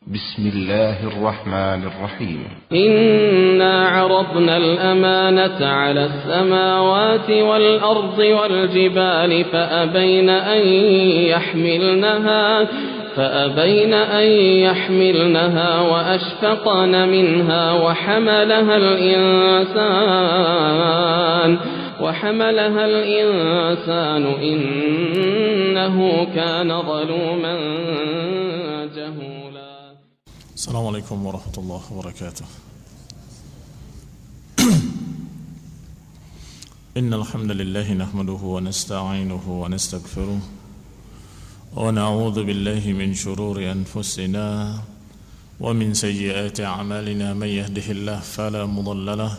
بسم الله الرحمن الرحيم إنا عرضنا الأمانة على السماوات والأرض والجبال فأبين أن يحملنها وأشفقن منها وحملها الإنسان إنه كان ظلوما جهولا. السلام عليكم ورحمة الله وبركاته. إن الحمد لله نحمده ونستعينه ونستغفره ونعوذ بالله من شرور أنفسنا ومن سيئات أعمالنا. من يهده الله فلا مضل له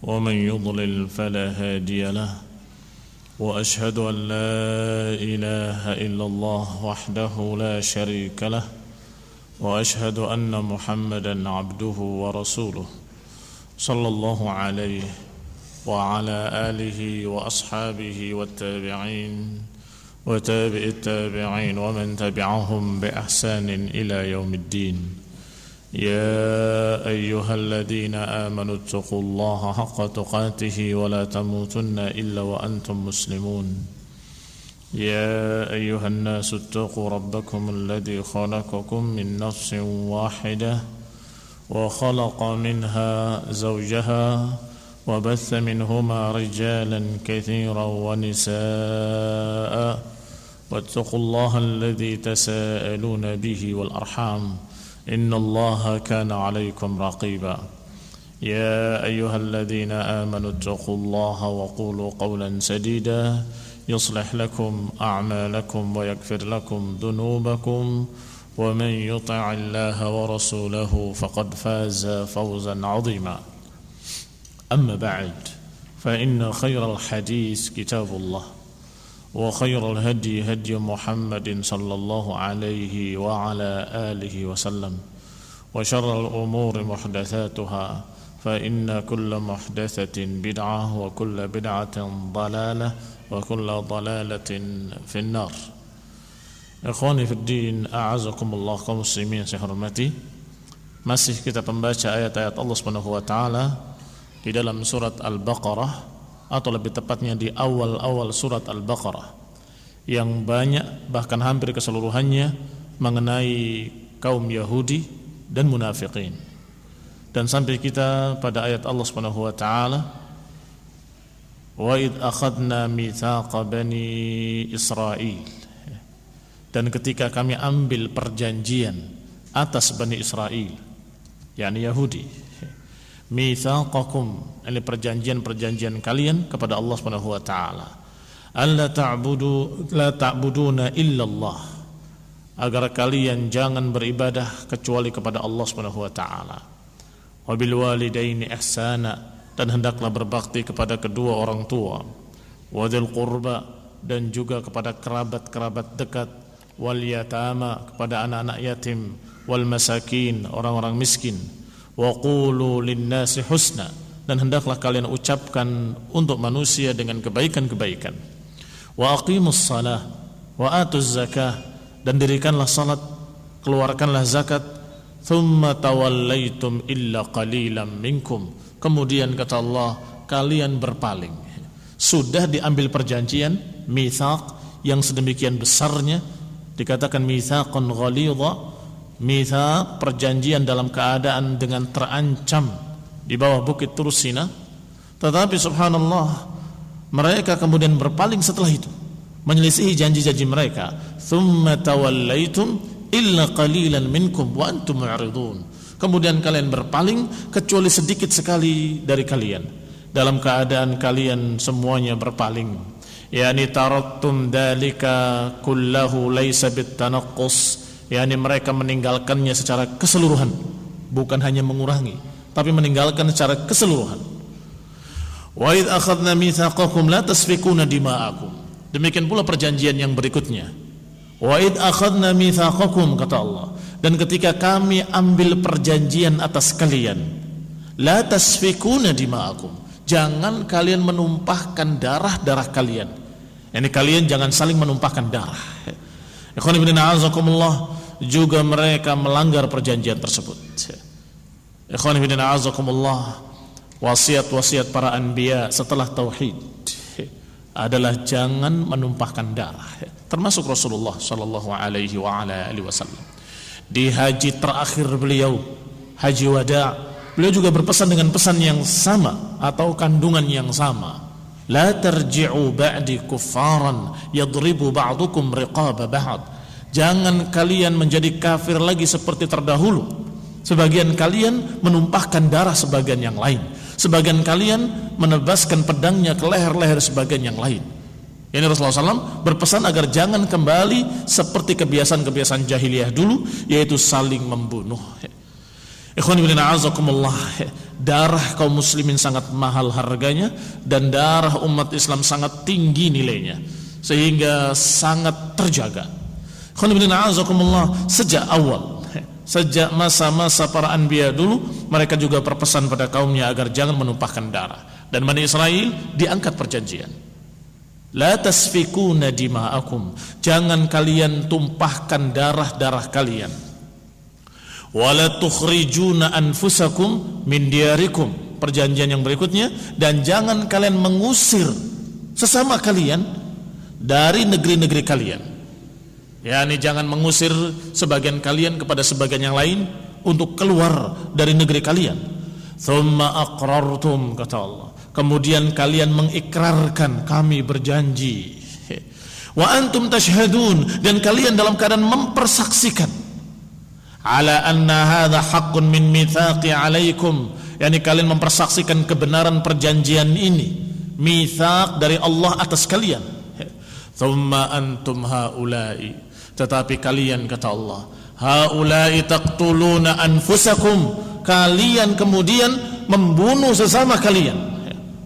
ومن يضلل فلا هادي له وأشهد أن لا إله إلا الله وحده لا شريك له وأشهد أن محمدا عبده ورسوله صلى الله عليه وعلى آله وأصحابه والتابعين وتابع التابعين ومن تبعهم بإحسان إلى يوم الدين. يا أيها الذين آمنوا اتقوا الله حق تقاته ولا تموتن إلا وأنتم مسلمون. يا أيها الناس اتقوا ربكم الذي خلقكم من نفس واحدة وخلق منها زوجها وبث منهما رجالا كثيرا ونساء واتقوا الله الذي تساءلون به والأرحام إن الله كان عليكم رقيبا. يا أيها الذين آمنوا اتقوا الله وقولوا قولا سديدا يصلح لكم أعمالكم ويغفر لكم ذنوبكم ومن يطع الله ورسوله فقد فاز فوزا عظيما. أما بعد فإن خير الحديث كتاب الله وخير الهدي هدي محمد صلى الله عليه وعلى آله وسلم وشر الأمور محدثاتها فإن كل محدثة بدعة وكل بدعة ضلالة وكل ضلالة في النار. Ikhwani fi din, a'azakumullah kaum muslimin yang saya hormati. Masih kita membaca ayat-ayat Allah Subhanahu wa taala di dalam surat Al-Baqarah, atau lebih tepatnya di awal-awal surat Al-Baqarah, yang banyak bahkan hampir keseluruhannya mengenai kaum Yahudi dan munafiqin. Dan sampai kita pada ayat Allah Subhanahu wa taala, wa id akhadna mitsaqa bani Israil, dan ketika kami ambil perjanjian atas Bani Israel, yakni Yahudi, mitsaqakum, ini perjanjian kalian kepada Allah Subhanahu wa taala, alla ta'buduna illallah, agar kalian jangan beribadah kecuali kepada Allah Subhanahu wa taala, wa bil walidaini ihsana, dan hendaklah berbakti kepada kedua orang tua, wa dzil qurba, dan juga kepada kerabat-kerabat dekat, wal yatama, kepada anak-anak yatim, wal masakin, orang-orang miskin, wa qulu linnasi husna, dan hendaklah kalian ucapkan untuk manusia dengan kebaikan-kebaikan, wa aqimus salah wa atuz zakah, dan dirikanlah salat, keluarkanlah zakat, thumma tawallaitum illa qalilan minkum, kemudian kata Allah kalian berpaling. Sudah diambil perjanjian mitsaq yang sedemikian besarnya, dikatakan mitsaqun ghalidha, mitsaq perjanjian dalam keadaan dengan terancam di bawah bukit Tursina, tetapi subhanallah mereka kemudian berpaling setelah itu, menyelisihi janji-janji mereka. Thumma tawallaitum illa qalilan minkum wa antum mu'ridun, kemudian kalian berpaling kecuali sedikit sekali dari kalian, dalam keadaan kalian semuanya berpaling. Yani tarattum dalika kullahu laysa bitanaqqus, yakni mereka meninggalkannya secara keseluruhan, bukan hanya mengurangi, tapi meninggalkan secara keseluruhan. Wa id akhadna mitsaqakum la tasfikuna dima'akum, demikian pula perjanjian yang berikutnya, wa id akhadna mitsaqakum, kata Allah, dan ketika kami ambil perjanjian atas kalian, la tasfikuna dima'akum, jangan kalian menumpahkan darah-darah kalian. Yani kalian jangan saling menumpahkan darah. Ikhwan fillah, a'azakumullah, juga mereka melanggar perjanjian tersebut. Ikhwan fillah a'azakumullah, wasiat-wasiat para anbiya setelah tauhid adalah jangan menumpahkan darah. Termasuk Rasulullah sallallahu alaihi wasallam. Di haji terakhir beliau, haji wada', beliau juga berpesan dengan pesan yang sama atau kandungan yang sama. La tarji'u ba'di kuffaran yadribu ba'dukum riqaba ba'd. Jangan kalian menjadi kafir lagi seperti terdahulu. Sebagian kalian menumpahkan darah sebagian yang lain. Sebagian kalian menebaskan pedangnya ke leher-leher sebagian yang lain. Ini Rasulullah SAW berpesan agar jangan kembali seperti kebiasaan-kebiasaan jahiliyah dulu, yaitu saling membunuh. Ikhwan fillah a'azakumullah, darah kaum muslimin sangat mahal harganya dan darah umat Islam sangat tinggi nilainya, sehingga sangat terjaga. Ikhwan fillah a'azakumullah, sejak awal, sejak masa-masa para anbiya dulu, mereka juga berpesan pada kaumnya agar jangan menumpahkan darah. Dan Bani Israel diangkat perjanjian. La tasfikuna dima'akum, jangan kalian tumpahkan darah-darah kalian. Wala tukhrijuna anfusakum min diyarikum, perjanjian yang berikutnya, dan jangan kalian mengusir sesama kalian dari negeri-negeri kalian. Yani jangan mengusir sebagian kalian kepada sebagian yang lain untuk keluar dari negeri kalian. Thumma aqrartum, kata Allah, kemudian kalian mengikrarkan, kami berjanji. Wa antum tashhadun, dan kalian dalam keadaan mempersaksikan. Ala anna hadha haqqun min mitsaqi alaikum, yani kalian mempersaksikan kebenaran perjanjian ini, mitsaq dari Allah atas kalian. Thumma antum haula'i, tetapi kalian, kata Allah, haula'i taqtuluna anfusakum, kalian kemudian membunuh sesama kalian.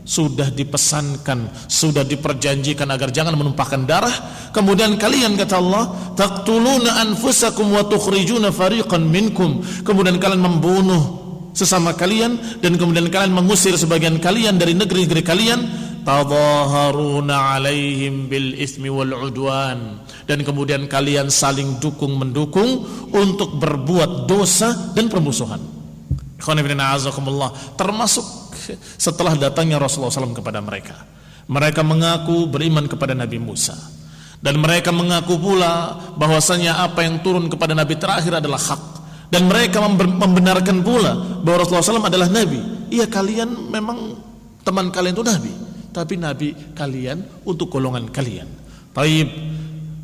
Sudah dipesankan, sudah diperjanjikan agar jangan menumpahkan darah, kemudian kalian, kata Allah, taqtuluna anfusakum wa tukhrijuna fariqan minkum, kemudian kalian membunuh sesama kalian dan kemudian kalian mengusir sebagian kalian dari negeri-negeri kalian. Tadhaharuna alaihim bil ismi wal udwan, dan kemudian kalian saling dukung-mendukung untuk berbuat dosa dan permusuhan. Ikhwan fillah a'azakumullah, termasuk setelah datangnya Rasulullah SAW kepada mereka. Mereka mengaku beriman kepada Nabi Musa, dan mereka mengaku pula bahwasanya apa yang turun kepada Nabi terakhir adalah hak, dan mereka membenarkan pula bahwa Rasulullah SAW adalah Nabi. Iya, kalian memang teman kalian itu Nabi, tapi Nabi kalian untuk golongan kalian. Taib,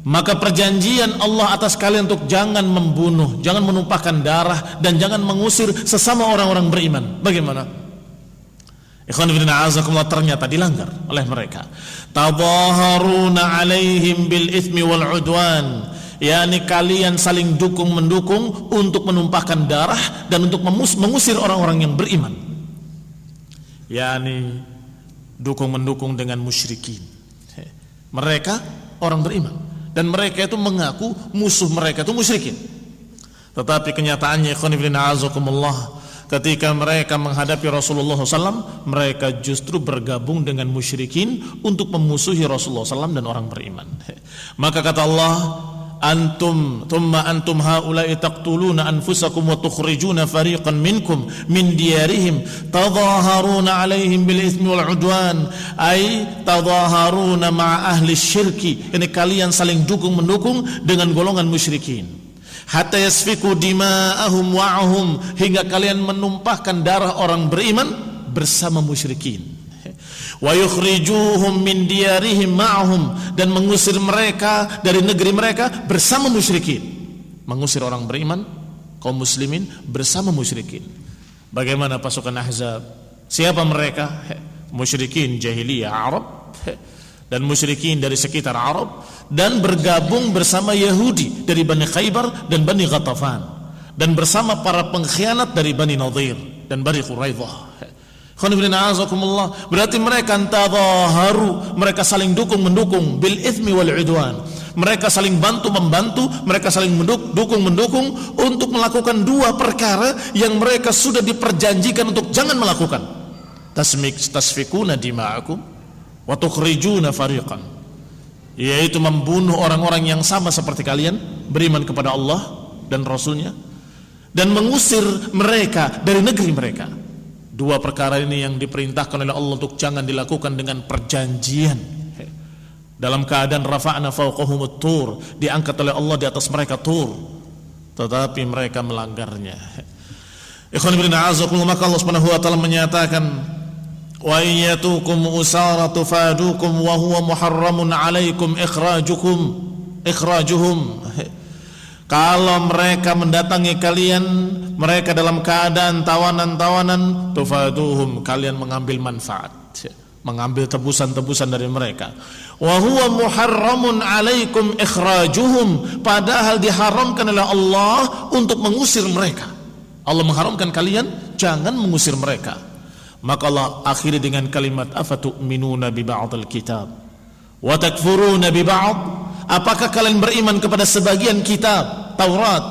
maka perjanjian Allah atas kalian untuk jangan membunuh, jangan menumpahkan darah, dan jangan mengusir sesama orang-orang beriman. Bagaimana? Ikhwan fillah a'azakumullah, ternyata dilanggar oleh mereka. Tadhaharuna alaihim bil itsmi wal udwan, yakni kalian saling dukung-mendukung untuk menumpahkan darah dan untuk mengusir orang-orang yang beriman. Yakni dukung-mendukung dengan musyrikin. Mereka orang beriman dan mereka itu mengaku musuh mereka itu musyrikin. Tetapi kenyataannya, ikhwan fillah a'azakumullah, ketika mereka menghadapi Rasulullah SAW, mereka justru bergabung dengan musyrikin untuk memusuhi Rasulullah SAW dan orang beriman. Maka kata Allah, antum thumma antum haula'i taqtuluna anfusakum wa tukhrijuna fariqan minkum min diyarihim tadhaharuna alaihim bil itsmi wal udwan, ay tadhaharuna ma'a ahli syirki, ini kalian saling dukung-mendukung dengan golongan musyrikin. Hatta yasfiku dima'ahum wa'ahum, hingga kalian menumpahkan darah orang beriman bersama musyrikin. Wa yukhrijuhum min diyarihim ma'ahum, dan mengusir mereka dari negeri mereka bersama musyrikin. Mengusir orang beriman, kaum muslimin bersama musyrikin. Bagaimana pasukan Ahzab? Siapa mereka? Musyrikin jahiliyah Arab dan musyrikin dari sekitar Arab, dan bergabung bersama Yahudi dari Bani Khaybar dan Bani Ghatafan, dan bersama para pengkhianat dari Bani Nadir dan Bani Quraidah. Berarti mereka tadhaharu, mereka saling dukung-mendukung bil itsmi wal udwan, mereka saling bantu-membantu, mereka saling dukung-mendukung untuk melakukan dua perkara yang mereka sudah diperjanjikan untuk jangan melakukan. Tasfikuna dima'akum wa tukhrijuna fariqan, yaitu membunuh orang-orang yang sama seperti kalian, beriman kepada Allah dan Rasulnya, dan mengusir mereka dari negeri mereka. Dua perkara ini yang diperintahkan oleh Allah untuk jangan dilakukan dengan perjanjian. Dalam keadaan rafa'na fawqahumut tur, diangkat oleh Allah di atas mereka tur, tetapi mereka melanggarnya. Ikhwan fillah azakumullah, maka Allah Subhanahu wa taala menyatakan, wa iyatukum usara tufadukum wa huwa muharramun alaikum ikhrajuhum. Kalau mereka mendatangi kalian, mereka dalam keadaan tawanan-tawanan, tufaduhum, kalian mengambil manfaat, mengambil tebusan-tebusan dari mereka. Wa huwa muharramun alaikum ikhrajuhum, padahal diharamkan oleh Allah untuk mengusir mereka. Allah mengharamkan kalian jangan mengusir mereka. Maka Allah akhiri dengan kalimat afatu'minuna bi ba'dil kitab wa takfuruna bi ba'd. Apakah kalian beriman kepada sebagian kitab Taurat,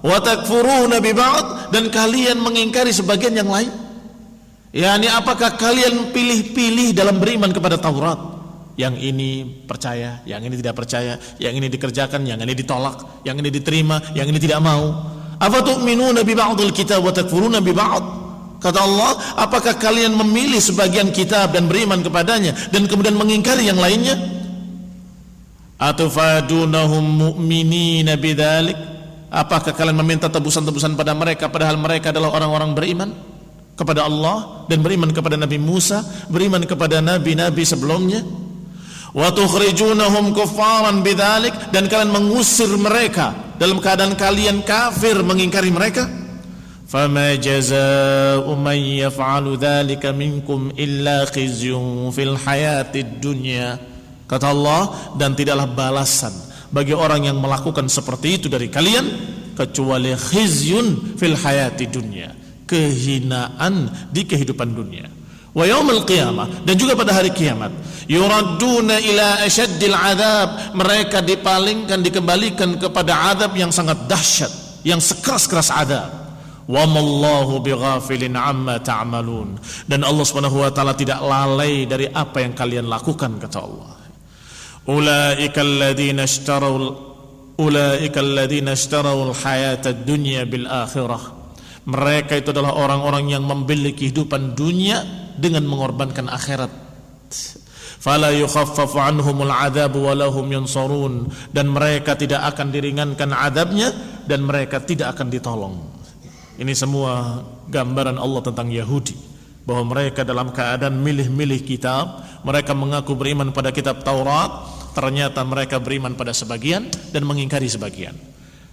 wa takfuruna bi ba'd, dan kalian mengingkari sebagian yang lain? Yani apakah kalian pilih-pilih dalam beriman kepada Taurat? Yang ini percaya, yang ini tidak percaya, yang ini dikerjakan, yang ini ditolak, yang ini diterima, yang ini tidak mau. Afatu'minuna bi ba'dil kitab wa takfuruna bi ba'd? Kata Allah, apakah kalian memilih sebagian kitab dan beriman kepadanya dan kemudian mengingkari yang lainnya? Atufadunahum mu'minina bidzalik, apakah kalian meminta tebusan-tebusan pada mereka padahal mereka adalah orang-orang beriman kepada Allah dan beriman kepada Nabi Musa, beriman kepada nabi-nabi sebelumnya? Wa tukhrijunahum kuffaran bidzalik, dan kalian mengusir mereka dalam keadaan kalian kafir mengingkari mereka? Fama jazaa'u man yaf'alu dzalika minkum illa khizyun fil hayatid dunya. Kata Allah, dan tidaklah balasan bagi orang yang melakukan seperti itu dari kalian kecuali khizyun fil hayati dunya, kehinaan di kehidupan dunia. Wa yaumil qiyamah, dan juga pada hari kiamat, yuradduna ila asyaddil adzab, mereka dipalingkan, dikembalikan kepada azab yang sangat dahsyat, yang sekeras-keras azab. Wa mallahu bighafilin amma ta'malun, dan Allah Subhanahu wa taala tidak lalai dari apa yang kalian lakukan, kata Allah. Ulaika alladzina ishtarau al-hayata ad-dunya bil akhirah. Mereka itu adalah orang-orang yang membeli kehidupan dunia dengan mengorbankan akhirat. Fala yukhaffafu anhumul adzab wa lahum yunsarun, dan mereka tidak akan diringankan azabnya dan mereka tidak akan ditolong. Ini semua gambaran Allah tentang Yahudi, bahwa mereka dalam keadaan milih-milih kitab. Mereka mengaku beriman pada kitab Taurat, ternyata mereka beriman pada sebagian dan mengingkari sebagian.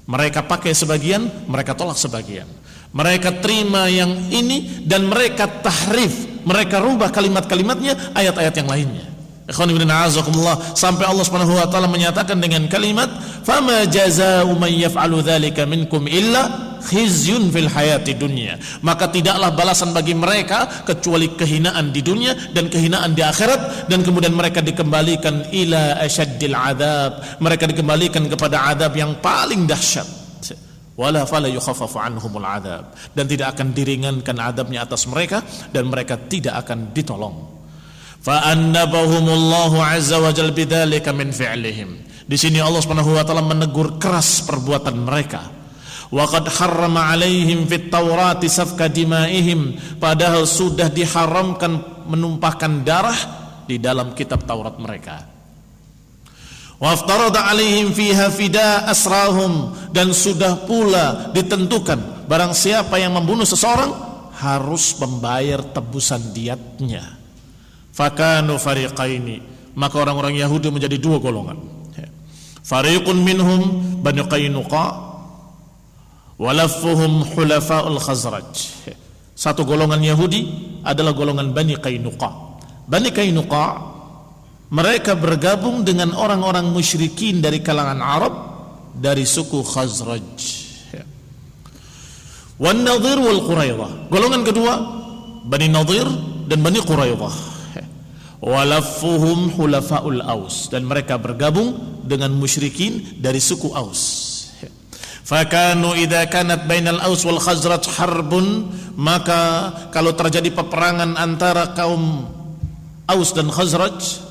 Mereka pakai sebagian, mereka tolak sebagian. Mereka terima yang ini dan mereka tahrif, mereka rubah kalimat-kalimatnya, ayat-ayat yang lainnya. Ikhwan fillah azakumullah, sampai Allah Subhanahu wa taala menyatakan dengan kalimat fama jazaa'u man yaf'alu dzalika minkum illa khizyun fil hayati dunya, maka tidaklah balasan bagi mereka kecuali kehinaan di dunia dan kehinaan di akhirat, dan kemudian mereka dikembalikan ila asyaddil adzab, mereka dikembalikan kepada azab yang paling dahsyat. Wala fala yukhaffafu anhumul adzab, dan tidak akan diringankan azabnya atas mereka dan mereka tidak akan ditolong. Fa annabahumullahu azza wa jalla bidzalika min fi'lihim. Di sini Allah Subhanahu wa taala menegur keras perbuatan mereka. Wa qad harrama 'alaihim fit Taurati safka dima'ihim, padahal sudah diharamkan menumpahkan darah di dalam kitab Taurat mereka. Wa aftarada 'alaihim fiha fida asrahum, dan sudah pula ditentukan barang siapa yang membunuh seseorang harus membayar tebusan diatnya. Fakanu fariqaini, maka orang-orang Yahudi menjadi dua golongan. Fariqun minhum Bani Qainuqa, walaffuhum hulafa'ul Khazraj. Satu golongan Yahudi adalah golongan Bani Qainuqa. Bani Qainuqa, mereka bergabung dengan orang-orang musyrikin dari kalangan Arab dari suku Khazraj. Wan Nadhir wal Quraidah, golongan kedua Bani Nadhir dan Bani Quraidah. Walaffuhum hulafa'ul Aus, dan mereka bergabung dengan musyrikin dari suku Aus. Fakanu idza kanat bainal Aus wal Khazraj harbun, maka kalau terjadi peperangan antara kaum Aus dan Khazraj,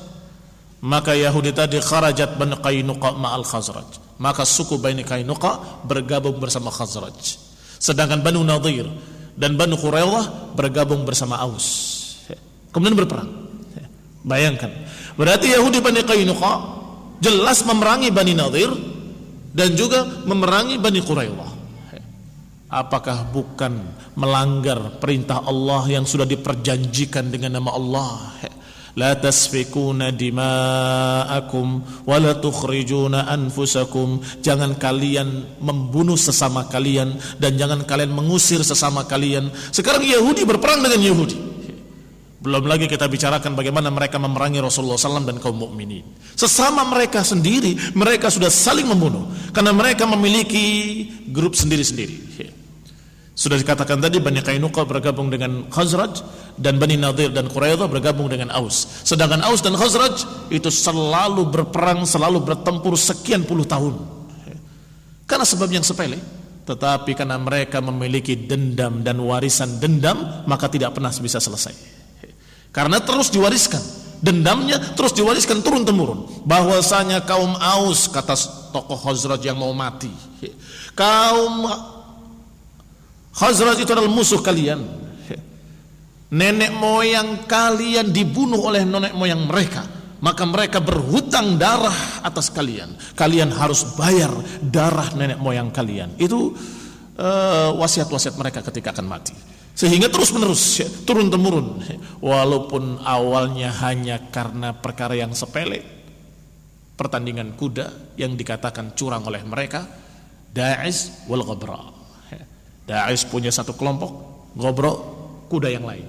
maka Yahudi tadi kharajat Bani Qainuqa ma'al Khazraj, Maka suku Bani Qainuqa bergabung bersama Khazraj. Sedangkan Banu Nadhir dan Banu Quraidah bergabung bersama Aus. Kemudian berperang. Bayangkan, berarti Yahudi Bani Qainuqa jelas memerangi Bani Nadhir dan juga memerangi Bani Quraidah. Apakah bukan melanggar perintah Allah yang sudah diperjanjikan dengan nama Allah? La tasfikuna dima'akum wa la tukhrijuna anfusakum. Jangan kalian membunuh sesama kalian dan jangan kalian mengusir sesama kalian. Sekarang Yahudi berperang dengan Yahudi. Belum lagi kita bicarakan bagaimana mereka memerangi Rasulullah SAW dan kaum mukminin. Sesama mereka sendiri, mereka sudah saling membunuh karena mereka memiliki grup sendiri-sendiri. Sudah dikatakan tadi, Bani Qainuqa bergabung dengan Khazraj dan Bani Nadhir dan Quraidah bergabung dengan Aus. Sedangkan Aus dan Khazraj itu selalu berperang, selalu bertempur sekian puluh tahun. Karena sebab yang sepele, tetapi karena mereka memiliki dendam dan warisan dendam, maka tidak pernah bisa selesai. Karena terus diwariskan, dendamnya terus diwariskan turun-temurun. Bahwasanya kaum Aus, kata tokoh Khazraj yang mau mati, kaum Khazraj itu adalah musuh kalian. Nenek moyang kalian dibunuh oleh nenek moyang mereka, maka mereka berhutang darah atas kalian. Kalian harus bayar darah nenek moyang kalian. Itu wasiat-wasiat mereka ketika akan mati. Sehingga terus menerus turun temurun. Walaupun awalnya hanya karena perkara yang sepele, pertandingan kuda yang dikatakan curang oleh mereka, Da'ish wal Ghabra. Da'ish punya satu kelompok, Ghabra kuda yang lain.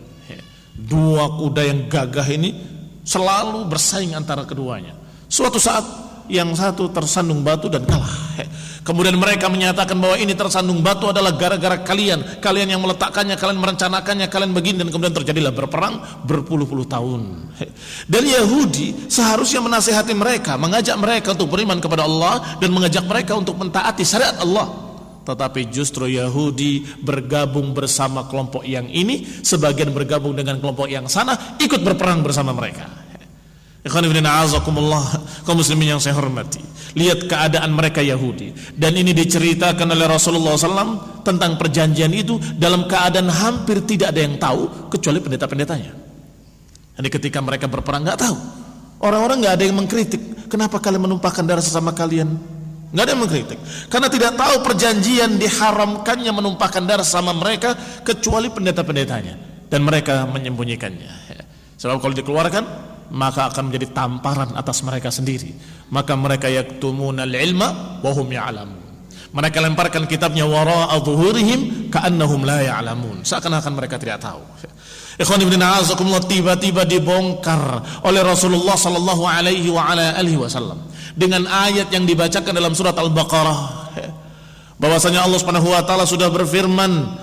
Dua kuda yang gagah ini selalu bersaing antara keduanya. Suatu saat yang satu tersandung batu dan kalah. Kemudian mereka menyatakan bahwa ini tersandung batu adalah gara-gara kalian. Kalian yang meletakkannya, kalian merencanakannya, kalian begini. Dan kemudian terjadilah berperang berpuluh-puluh tahun. Dan Yahudi seharusnya menasihati mereka, mengajak mereka untuk beriman kepada Allah dan mengajak mereka untuk mentaati syariat Allah. Tetapi justru Yahudi bergabung bersama kelompok yang ini, sebagian bergabung dengan kelompok yang sana, ikut berperang bersama mereka. Ikhwan fillah a'azakumullah, kaum muslimin yang saya hormati, lihat keadaan mereka Yahudi. Dan ini diceritakan oleh Rasulullah SAW tentang perjanjian itu dalam keadaan hampir tidak ada yang tahu kecuali pendeta-pendetanya. Jadi ketika mereka berperang nggak tahu, orang-orang nggak ada yang mengkritik, kenapa kalian menumpahkan darah sesama kalian? Nggak ada yang mengkritik, karena tidak tahu perjanjian diharamkannya menumpahkan darah sama mereka kecuali pendeta-pendetanya, dan mereka menyembunyikannya. Sebab kalau dikeluarkan maka akan menjadi tamparan atas mereka sendiri. Maka mereka yaktumunal ilma wa hum ya'lamun. Mereka lemparkan kitabnya wara'a dhuhurihim ka'annahum la ya'lamun, seakan-akan mereka tidak tahu. Ikhwan ibn a'azakumullah, tiba-tiba dibongkar oleh Rasulullah sallallahu alaihi wa ala alihi wasallam dengan ayat yang dibacakan dalam surat Al-Baqarah, bahwasanya Allah Subhanahu wa taala sudah berfirman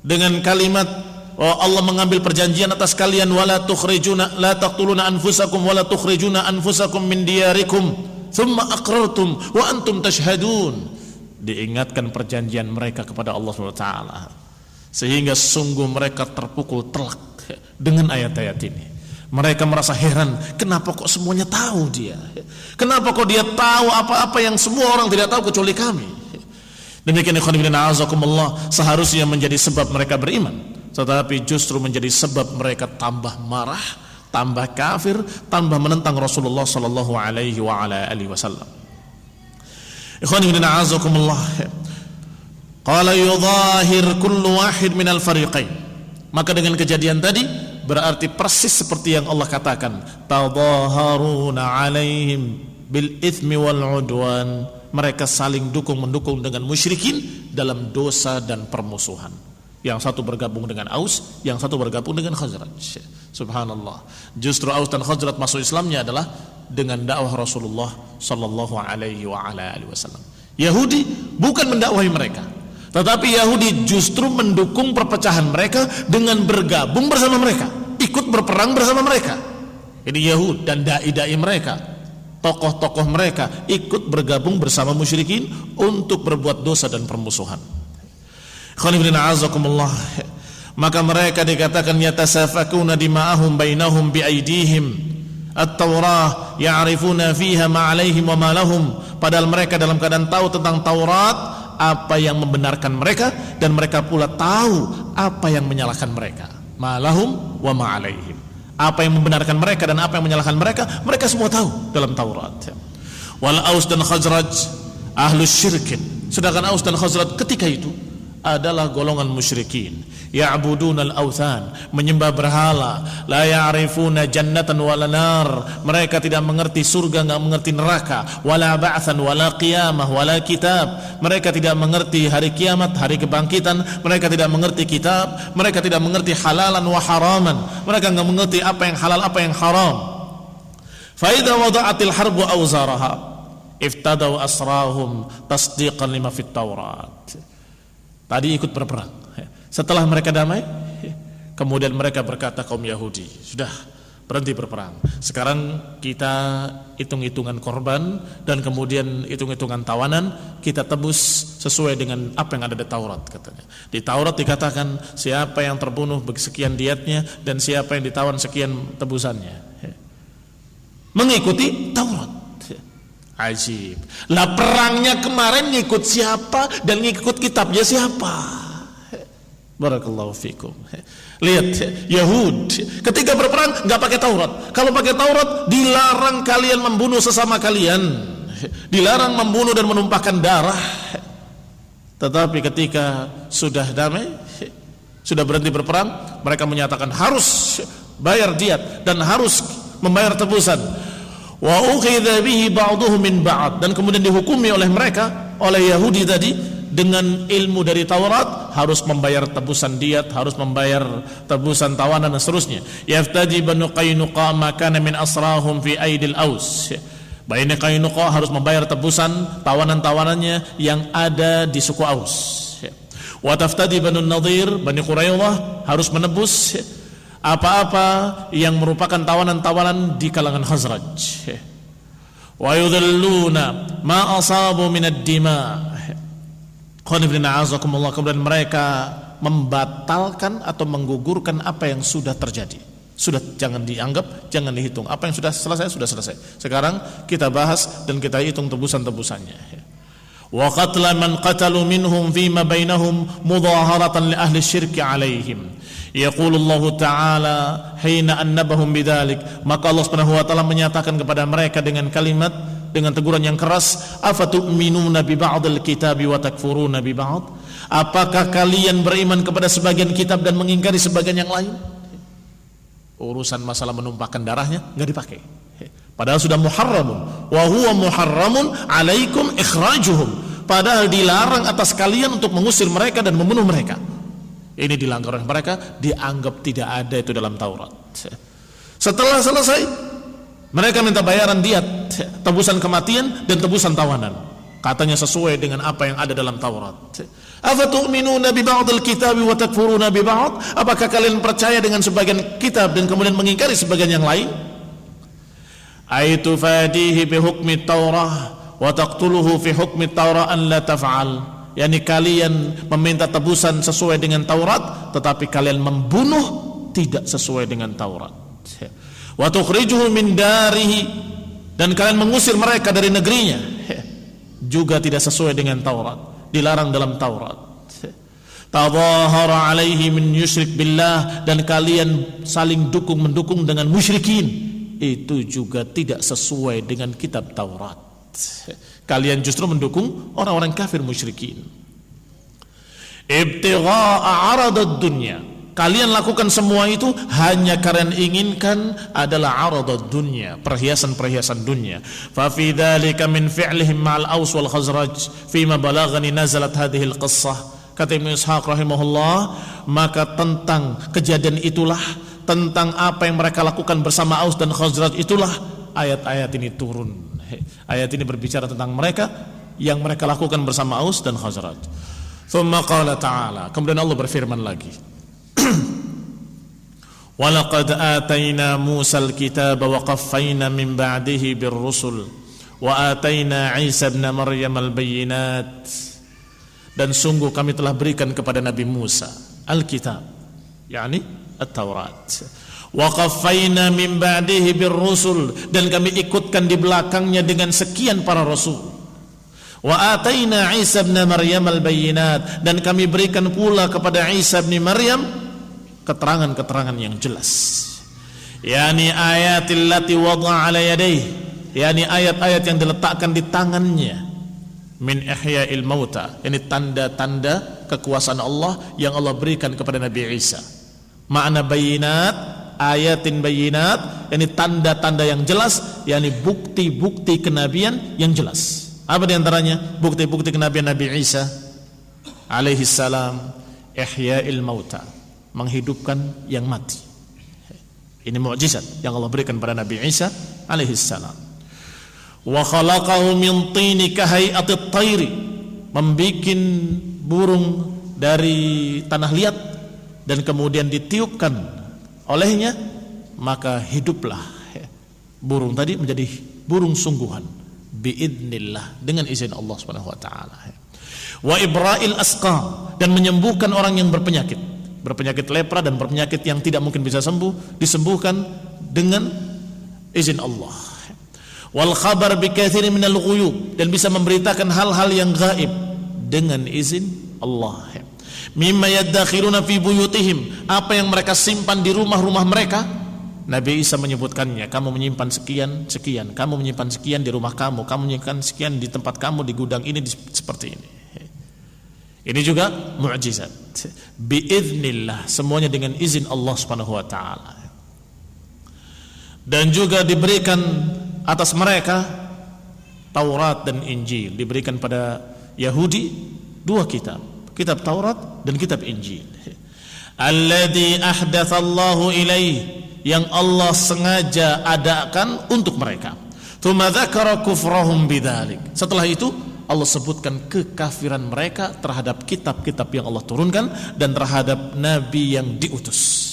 dengan kalimat, oh, Allah mengambil perjanjian atas kalian, wala tukhrijuna la taqtuluna anfusakum wala tukhrijuna anfusakum min diyarikum thumma aqrartum wa antum tashhadun. Diingatkan perjanjian mereka kepada Allah Subhanahu wa taala, sehingga sungguh mereka terpukul telak dengan ayat-ayat ini. Mereka merasa heran, kenapa kok semuanya tahu dia? Kenapa kok dia tahu apa-apa yang semua orang tidak tahu kecuali kami? Demikian ikhwan fillah a'azakumullah, seharusnya menjadi sebab mereka beriman, tetapi justru menjadi sebab mereka tambah marah, tambah kafir, tambah menentang Rasulullah sallallahu alaihi wa ala alihi wasallam. Ikhwan fillah a'azakumullah, qala yudhahir kullu wahid minal fariqain. Maka dengan kejadian tadi berarti persis seperti yang Allah katakan, tadhaharuna alaihim bil ithmi wal udwan. Mereka saling dukung-mendukung dengan musyrikin dalam dosa dan permusuhan. Yang satu bergabung dengan Aus, yang satu bergabung dengan Khazraj. Subhanallah. Justru Aus dan Khazraj masuk Islamnya adalah dengan dakwah Rasulullah sallallahu alaihi wa ala alihi wasallam. Yahudi bukan mendakwahi mereka, tetapi Yahudi justru mendukung perpecahan mereka dengan bergabung bersama mereka, ikut berperang bersama mereka. Ini Yahud dan dai-dai mereka, tokoh-tokoh mereka ikut bergabung bersama musyrikin untuk berbuat dosa dan permusuhan. Maka mereka dikatakan yatasafakuna dima'ahum bainahum biaidihim. At-Taurah ya'rifuna fiha ma 'alaihim wa ma lahum. padahal mereka dalam keadaan tahu tentang Taurat apa yang membenarkan mereka, dan mereka pula tahu apa yang menyalahkan mereka. Malahum wa ma'alaihim. Apa yang membenarkan mereka dan apa yang menyalahkan mereka, mereka semua tahu dalam Taurat. Wal Aus dan Khazraj ahlus syirkin. Sedangkan Aus dan Khazraj ketika itu adalah golongan musyrikin, ya'budunal awthan, menyembah berhala, la ya'rifuna jannatan wala nar, mereka tidak mengerti surga, enggak mengerti neraka, wala ba'tsan wala qiyamah wala kitab, mereka tidak mengerti hari kiamat, hari kebangkitan, mereka tidak mengerti kitab, mereka tidak mengerti halalan wa haraman, mereka enggak mengerti apa yang halal, apa yang haram. Fa idza wada'atil harbu awzaraha iftadaw asrahum tasdiqan lima fit Taurat. Tadi ikut berperang. Setelah mereka damai, kemudian mereka berkata kaum Yahudi, sudah berhenti berperang. Sekarang kita hitung-hitungan korban dan kemudian hitung-hitungan tawanan, kita tebus sesuai dengan apa yang ada di Taurat, katanya. Di Taurat dikatakan siapa yang terbunuh sekian diatnya dan siapa yang ditawan sekian tebusannya. Mengikuti Taurat. Ajib. Lah perangnya kemarin ngikut siapa dan ngikut kitabnya siapa? Barakallahu fikum. Lihat Yahud ketika berperang nggak pakai Taurat. Kalau pakai Taurat dilarang kalian membunuh sesama kalian, dilarang membunuh dan menumpahkan darah. Tetapi ketika sudah damai, sudah berhenti berperang, mereka menyatakan harus bayar diat dan harus membayar tebusan. Wa ukhidha bihi ba'duhum min ba'd, dan kemudian dihukumi oleh mereka, oleh Yahudi tadi, dengan ilmu dari Taurat harus membayar tebusan diat, harus membayar tebusan tawanan dan seterusnya. Yaftadi Banu Qainuqa ma kana min asrahum fi aidil Aus. Bani Qainuqa harus membayar tebusan tawanan-tawanannya yang ada di suku Aus. Wa taftadi Banu Nadir, Bani Quraidah harus menebus apa-apa yang merupakan tawanan-tawanan di kalangan Khazraj. Wa yudhilluna ma asabu minad dima. Kemudian mereka membatalkan atau menggugurkan apa yang sudah terjadi. Sudah, jangan dianggap, jangan dihitung. Apa yang sudah selesai, sudah selesai. Sekarang kita bahas dan kita hitung tebusan-tebusannya. Wa qatla man qatalu minhum fima bainahum mudaharatan li ahli syirki alaihim. Yaqulullahu ta'ala hina annabahum bidzalik, maka Allah Subhanahu wa taala menyatakan kepada mereka dengan kalimat, dengan teguran yang keras, afatu'minuna bi ba'dil kitabi wa takfuruna bi ba'd, apakah kalian beriman kepada sebagian kitab dan mengingkari sebagian yang lain? Urusan masalah menumpahkan darahnya enggak dipakai, padahal sudah muharramun, wa huwa muharramun alaikum ikhrajuhum, padahal dilarang atas kalian untuk mengusir mereka dan membunuh mereka. Ini dilanggar oleh mereka, dianggap tidak ada itu dalam Taurat. Setelah selesai, mereka minta bayaran diat, tebusan kematian dan tebusan tawanan. Katanya sesuai dengan apa yang ada dalam Taurat. Afatu'minuna bi ba'dil kitabi wa takfuruna bi ba'd? Apakah kalian percaya dengan sebagian kitab dan kemudian mengingkari sebagian yang lain? Aitu fadihi bi hukmi Taurah wa taqtuluhu fi hukmi Taurah an la taf'al. Yani kalian meminta tebusan sesuai dengan Taurat, tetapi kalian membunuh tidak sesuai dengan Taurat. Wa tukhrijuhu min darihi, dan kalian mengusir mereka dari negerinya, juga tidak sesuai dengan Taurat, dilarang dalam Taurat. Tadhahara alaihi min yusyrik billah, dan kalian saling dukung-mendukung dengan musyrikin, itu juga tidak sesuai dengan kitab Taurat. Kalian justru mendukung orang-orang kafir musyrikin. Ibtigha'a 'aradad dunya, kalian lakukan semua itu hanya kalian inginkan adalah 'aradad dunya, perhiasan-perhiasan dunia. Fa fi dzalika min fi'lihim ma'al Aus wal Khazraj fima balaghani nazalat hadhihi al-qissah. Kata Ibnu Ishaq rahimahullah, maka tentang kejadian itulah, tentang apa yang mereka lakukan bersama Aus dan Khazraj itulah ayat-ayat ini turun. Ayat ini berbicara tentang mereka yang mereka lakukan bersama Aus dan Khazraj. Thumma qala ta'ala, kemudian Allah berfirman lagi. Wa laqad atayna Musal kitaba wa qaffayna min ba'dihi birrusul wa atayna Isa ibn Maryam al-bayyinat. Dan sungguh kami telah berikan kepada Nabi Musa Alkitab, yakni At-Taurat. Wa qaffayna min ba'dihi birrusul, dan kami ikutkan di belakangnya dengan sekian para rasul. Wa ataina Isa ibn Maryam al-bayyinat, dan kami berikan pula kepada Isa bin Maryam keterangan-keterangan yang jelas. Yani ayatil lati wada'a ala yadayhi, yani ayat-ayat yang diletakkan di tangannya. Min ihya'il mauta, yani tanda-tanda kekuasaan Allah yang Allah berikan kepada Nabi Isa. Makna bayinat, ayatin bayinat, yani tanda-tanda yang jelas, yani bukti-bukti kenabian yang jelas. Apa di antaranya bukti-bukti kenabian Nabi Isa alaihi salam? Ihya'il mauta, menghidupkan yang mati. Ini mukjizat yang Allah berikan pada Nabi Isa alaihi salam. Wa khalaqahu min tini kahai'atit tayri, membikin burung dari tanah liat dan kemudian ditiupkan olehnya, maka hiduplah burung tadi menjadi burung sungguhan biidznillah, dengan izin Allah Subhanahu wa taala. Wa ibra'il asqam, dan menyembuhkan orang yang berpenyakit lepra dan berpenyakit yang tidak mungkin bisa sembuh, disembuhkan dengan izin Allah. Wal khabar bi katsirin minal ghuyub, dan bisa memberitakan hal-hal yang gaib dengan izin Allah. Mimma yadakhiruna fi buyutihim, apa yang mereka simpan di rumah-rumah mereka. Nabi Isa menyebutkannya, kamu menyimpan sekian, kamu menyimpan sekian di rumah kamu menyimpan sekian di tempat kamu, di gudang ini, seperti ini. Ini juga mukjizat biiznillah, semuanya dengan izin Allah Subhanahu wa taala. Dan juga diberikan atas mereka Taurat dan Injil, diberikan pada Yahudi dua kitab Taurat dan kitab Injil. Alladzi ahdatsallahu ilaih, yang Allah sengaja adakan untuk mereka. Tsumma dzakara kufrahum bidzalik, setelah itu Allah sebutkan kekafiran mereka terhadap kitab-kitab yang Allah turunkan dan terhadap nabi yang diutus.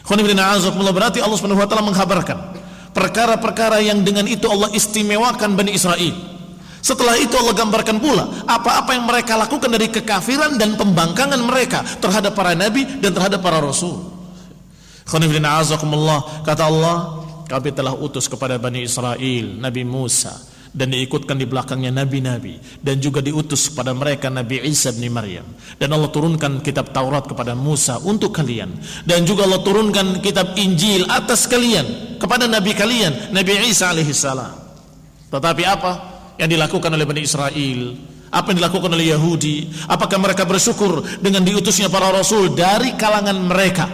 Berarti Allah Subhanahu wa taala menghabarkan perkara-perkara yang dengan itu Allah istimewakan Bani Israel. Setelah itu Allah gambarkan pula apa-apa yang mereka lakukan dari kekafiran dan pembangkangan mereka terhadap para nabi dan terhadap para rasul. Kata Allah, kami telah utus kepada Bani Israel Nabi Musa, dan diikutkan di belakangnya nabi-nabi, dan juga diutus kepada mereka Nabi Isa bin Maryam, dan Allah turunkan kitab Taurat kepada Musa untuk kalian, dan juga Allah turunkan kitab Injil atas kalian kepada nabi kalian Nabi Isa alaihi salam. Tetapi apa yang dilakukan oleh Bani Israel, apa yang dilakukan oleh Yahudi? Apakah mereka bersyukur dengan diutusnya para rasul dari kalangan mereka,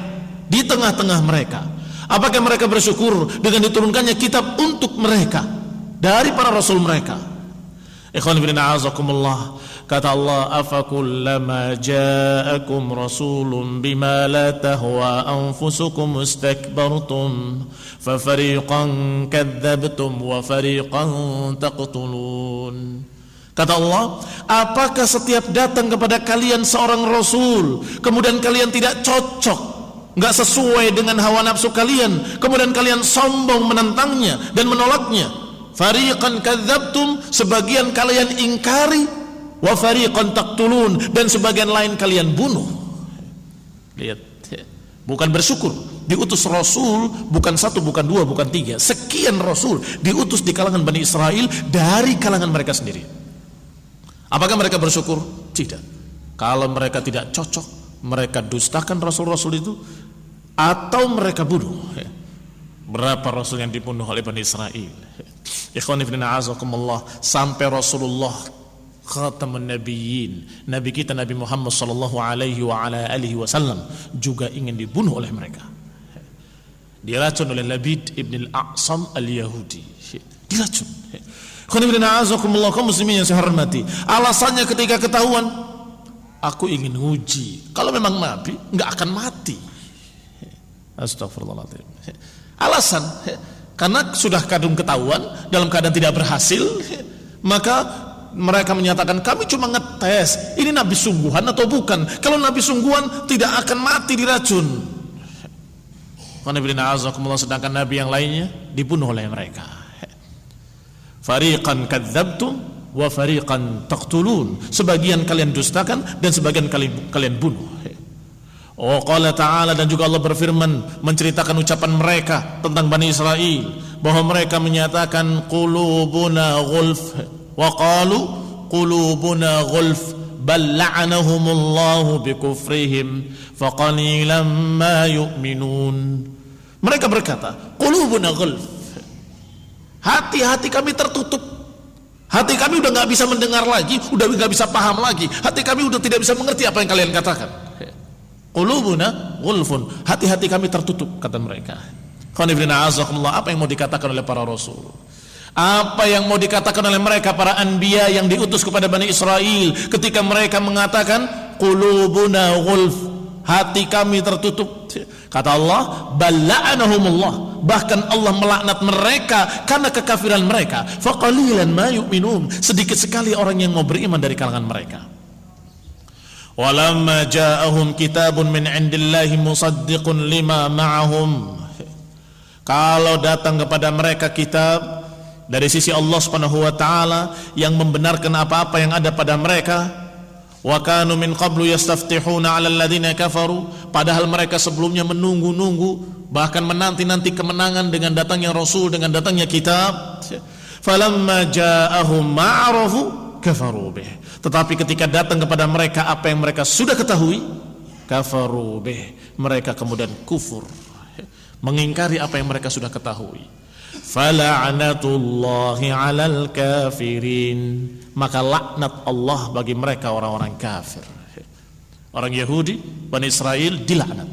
di tengah-tengah mereka? Apakah mereka bersyukur dengan diturunkannya kitab untuk mereka dari para rasul mereka? Ikhwan fillah azakumullah. Kata Allah, afakullama ja'akum rasulun bima la tahwa anfusukum istakbartum fafariqan kadzabtum wa fariqan taqtulun. Kata Allah, apakah setiap datang kepada kalian seorang rasul kemudian kalian tidak cocok, enggak sesuai dengan hawa nafsu kalian, kemudian kalian sombong menentangnya dan menolaknya? Fariqan kadzabtum, sebagian kalian ingkari, wa fariqan taqtulun, dan sebagian lain kalian bunuh. Lihat, bukan bersyukur diutus rasul, bukan satu, bukan dua, bukan tiga, sekian rasul diutus di kalangan Bani Israel dari kalangan mereka sendiri. Apakah mereka bersyukur? Tidak. Kalau mereka tidak cocok, mereka dustakan rasul-rasul itu atau mereka bunuh. Berapa rasul yang dibunuh oleh Bani Israel? Ikhwan fillah azakumullah, sampai Rasulullah khatamun nabiyyin, nabi kita Nabi Muhammad sallallahu alaihi wa ala alihi wasallam juga ingin dibunuh oleh mereka. Diracun oleh Labid ibn al-A'sam al-Yahudi. Diracun. Ikhwan fillah azakumullah, kaum muslimin yang saya hormati, alasannya ketika ketahuan, aku ingin uji kalau memang nabi enggak akan mati. Astagfirullahaladzim. Alasan, karena sudah kadung ketahuan dalam keadaan tidak berhasil, maka mereka menyatakan kami cuma ngetes ini nabi sungguhan atau bukan. Kalau nabi sungguhan tidak akan mati diracun. Sedangkan nabi yang lainnya dibunuh oleh mereka. Fariqan kadzabtum wa fariqan taqtulun, sebagian kalian dustakan dan sebagian kalian bunuh. Oh, qala ta'ala, dan juga Allah berfirman menceritakan ucapan mereka tentang Bani Israel, bahwa mereka menyatakan qulubuna ghulf wa qalu qulubuna ghulf bal la'anahumullahu bikufrihim faqalilan ma yu'minun. Mereka berkata, qulubuna ghulf, hati-hati kami tertutup, hati kami udah gak bisa mendengar lagi, udah gak bisa paham lagi, hati kami udah tidak bisa mengerti apa yang kalian katakan. Qulubuna ghulfun, hati-hati kami tertutup, kata mereka. Apa yang mau dikatakan oleh para rasul? Apa yang mau dikatakan oleh mereka para anbiya yang diutus kepada Bani Israel ketika mereka mengatakan qulubuna ghulf, hati kami tertutup? Kata Allah, balla'anahumullah, bahkan Allah melaknat mereka karena kekafiran mereka. Faqalilan ma yu'minun, sedikit sekali orang yang mau beriman dari kalangan mereka. Walamma ja'ahum kitabun min 'indillahi musaddiqun lima ma'ahum, kalau datang kepada mereka kitab dari sisi Allah Subhanahu wa taala yang membenarkan apa-apa yang ada pada mereka, wa kanu min qablu yastaftihuna 'alal ladzina kafaru, padahal mereka sebelumnya menunggu-nunggu bahkan menanti-nanti kemenangan dengan datangnya rasul, dengan datangnya kitab. Falamma ja'ahum ma'arafu kafaru bih, tetapi ketika datang kepada mereka apa yang mereka sudah ketahui, kafaru bih, mereka kemudian kufur, mengingkari apa yang mereka sudah ketahui. Fala'natullahi 'alal kafirin, maka laknat Allah bagi mereka orang-orang kafir. Orang Yahudi, Bani Israel dilaknat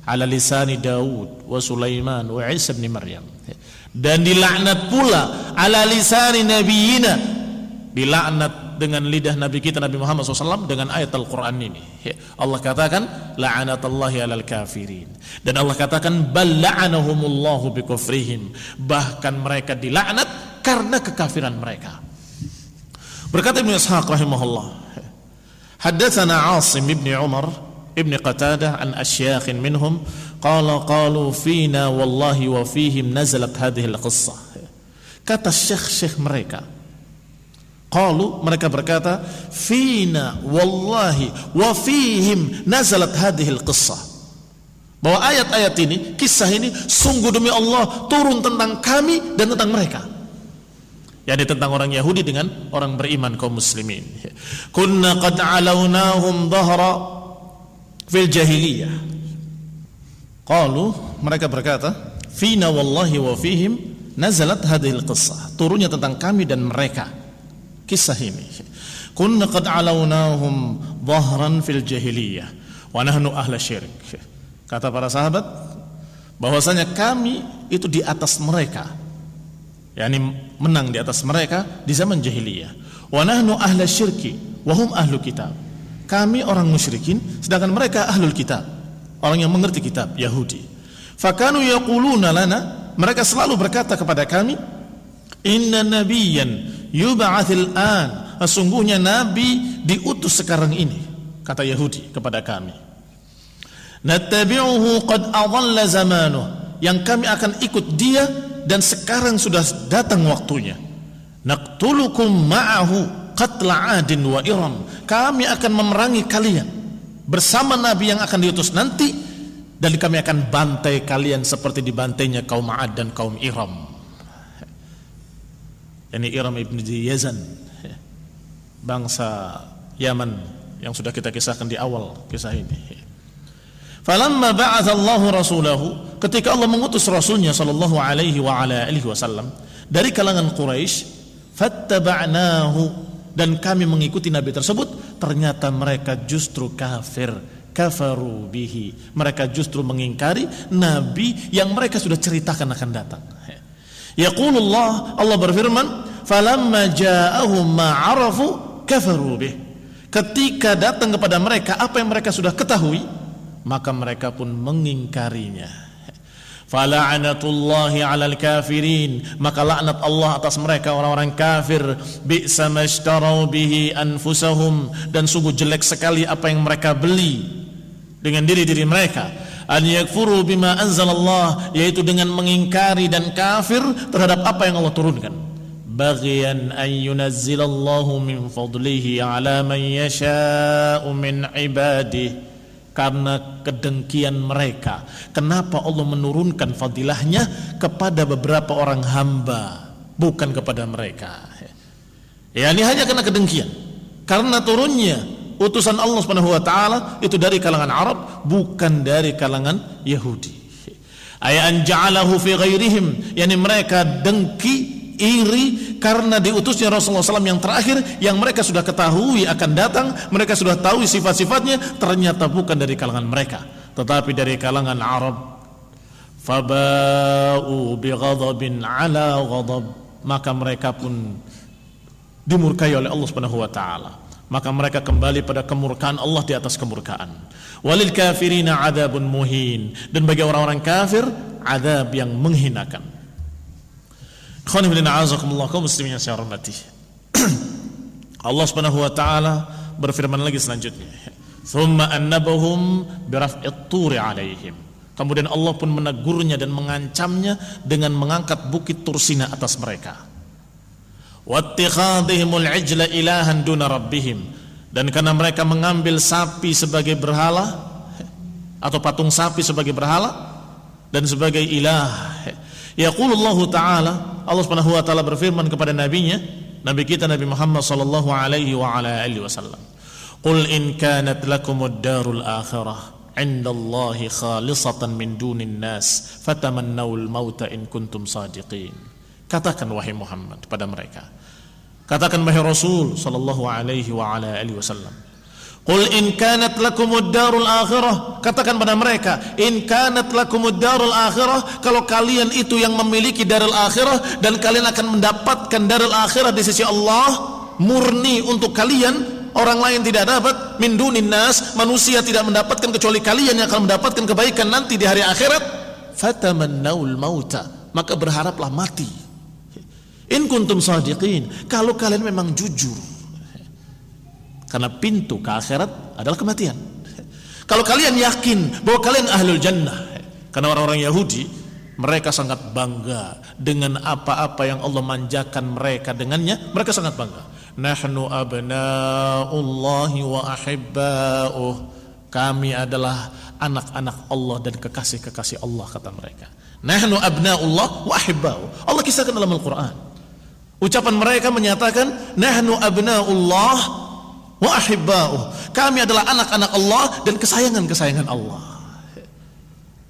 ala lisani Daud wa Sulaiman wa Isa bin Maryam, dan dilaknat pula ala lisani nabiyina, dilaknat dengan lidah Nabi kita Nabi Muhammad SAW dengan ayat Al-Quran ini. Allah katakan la'anatallahi alal kafirin, dan Allah katakan bal la'anahumullahu bikufrihim, bahkan mereka dilaknat karena kekafiran mereka. Berkata Ibnu Ishaq rahimahullah, haddatsana Asim ibn Umar ibn Qatadah an asyakhin minhum qala qalu fina wallahi wa fihim nazalat hadhihi al-qissah. Kata syekh-syekh mereka, qalu, mereka berkata, fina wallahi wa fihim nazalat hadhil qissah, bahwa ayat-ayat ini, kisah ini sungguh demi Allah turun tentang kami dan tentang mereka, yakni tentang orang Yahudi dengan orang beriman kaum muslimin. Kunna qad alawnahum dhahra fil jahiliyah. Qalu, mereka berkata, fina wallahi wa fihim nazalat hadhil qissah, turunnya tentang kami dan mereka kisah ini. Kunna qad alawnahum dhahran fil jahiliyah wa nahnu ahla syirik. Kata para sahabat bahwasanya kami itu di atas mereka, yakni menang di atas mereka di zaman jahiliyah. Wa nahnu ahla syirki wa hum ahlu kitab, kami orang musyrikin sedangkan mereka ahlul kitab, orang yang mengerti kitab, Yahudi. Fakanu yaquluna lana, mereka selalu berkata kepada kami, inna nabiyyan yub'atsil an, sesungguhnya nabi diutus sekarang ini, kata Yahudi kepada kami. Nattabi'uhu qad adalla zamanuh, yang kami akan ikut dia dan sekarang sudah datang waktunya. Naqtulukum ma'ahu qatla 'adin wa iram, kami akan memerangi kalian bersama nabi yang akan diutus nanti, dan kami akan bantai kalian seperti dibantainya kaum 'Ad dan kaum Iram. Ini Iram ibn Yazan, bangsa Yaman yang sudah kita kisahkan di awal kisah ini. Falamma ba'atha Allahu rasulahu, ketika Allah mengutus rasulnya sallallahu alaihi wa ala alihi wasallam dari kalangan Quraisy, fattaba'nahu, dan kami mengikuti nabi tersebut, ternyata mereka justru kafir, kafaru bihi, mereka justru mengingkari nabi yang mereka sudah ceritakan akan datang. Yaqulullah, Allah berfirman, falamma ja'ahum ma 'arafu kafaru bih, ketika datang kepada mereka apa yang mereka sudah ketahui, maka mereka pun mengingkarinya. Fala'natullahi 'alal kafirin, maka laknat Allah atas mereka orang-orang kafir. Bi'sa mashtarau bihi anfusahum, dan sungguh jelek sekali apa yang mereka beli dengan diri-diri mereka. An yakfuru bima anzalallah, yaitu dengan mengingkari dan kafir terhadap apa yang Allah turunkan. Baghyan an yunazzilallahu min fadlihi ala man yasha'u min ibadihi, karena kedengkian mereka, kenapa Allah menurunkan fadilahnya kepada beberapa orang hamba, bukan kepada mereka. Ya, ini hanya karena kedengkian. Karena turunnya utusan Allah Subhanahu wa taala itu dari kalangan Arab, bukan dari kalangan Yahudi. Ayan ja'alahu fi ghairihim, yakni mereka dengki, iri karena diutusnya Rasulullah SAW yang terakhir, yang mereka sudah ketahui akan datang, mereka sudah tahu sifat-sifatnya, ternyata bukan dari kalangan mereka, tetapi dari kalangan Arab. Faba'u bighadabin ala ghadab, maka mereka pun dimurkai oleh Allah Subhanahu wa taala. Maka mereka kembali pada kemurkaan Allah di atas kemurkaan. Walil kafirina adzabun muhin, dan bagi orang-orang kafir azab yang menghinakan. Khawani bin a'azakumullah, kaum muslimin yang saya hormati. Allah Subhanahu wa taala berfirman lagi selanjutnya, "Tsumma annabahum biraf'it turi 'alaihim." Kemudian Allah pun menegurnya dan mengancamnya dengan mengangkat bukit Tursina atas mereka. Wattikhadhihimul ijla ilahan duna rabbihim, dan karena mereka mengambil sapi sebagai berhala atau patung sapi sebagai berhala dan sebagai ilah. Yaqulullahu ta'ala, Allah Subhanahu wa taala berfirman kepada nabinya, nabi kita Nabi Muhammad sallallahu alaihi wa ala alihi wasallam, "Qul in kanat lakumud darul akhirah 'indallahi khalisatan min dunin nas fatamannawul mauta in kuntum sadiqin." Katakan wahai Muhammad pada mereka, katakan wahai Rasul sallallahu alaihi wa ala alihi wasallam, qul in kanat lakumud darul akhirah, katakan pada mereka, in kanat lakumud darul akhirah, kalau kalian itu yang memiliki darul akhirah dan kalian akan mendapatkan darul akhirah di sisi Allah murni untuk kalian, orang lain tidak dapat, min dunin nas, manusia tidak mendapatkan kecuali kalian yang akan mendapatkan kebaikan nanti di hari akhirat, fatamannawul mauta, maka berharaplah mati. In kuntum sadiqin, kalau kalian memang jujur, karena pintu ke akhirat adalah kematian. Kalau kalian yakin bahwa kalian ahlul jannah, karena orang-orang Yahudi mereka sangat bangga dengan apa-apa yang Allah manjakan mereka dengannya, mereka sangat bangga. Nahnu abna'ullahi wa ahibba'uh, kami adalah anak-anak Allah dan kekasih-kekasih Allah, kata mereka. Nahnu abna'ullah wa ahibba'uh, Allah kisahkan dalam Al-Quran. Ucapan mereka menyatakan nahnu abna'ullah wa ahibba'uh, kami adalah anak-anak Allah dan kesayangan-kesayangan Allah.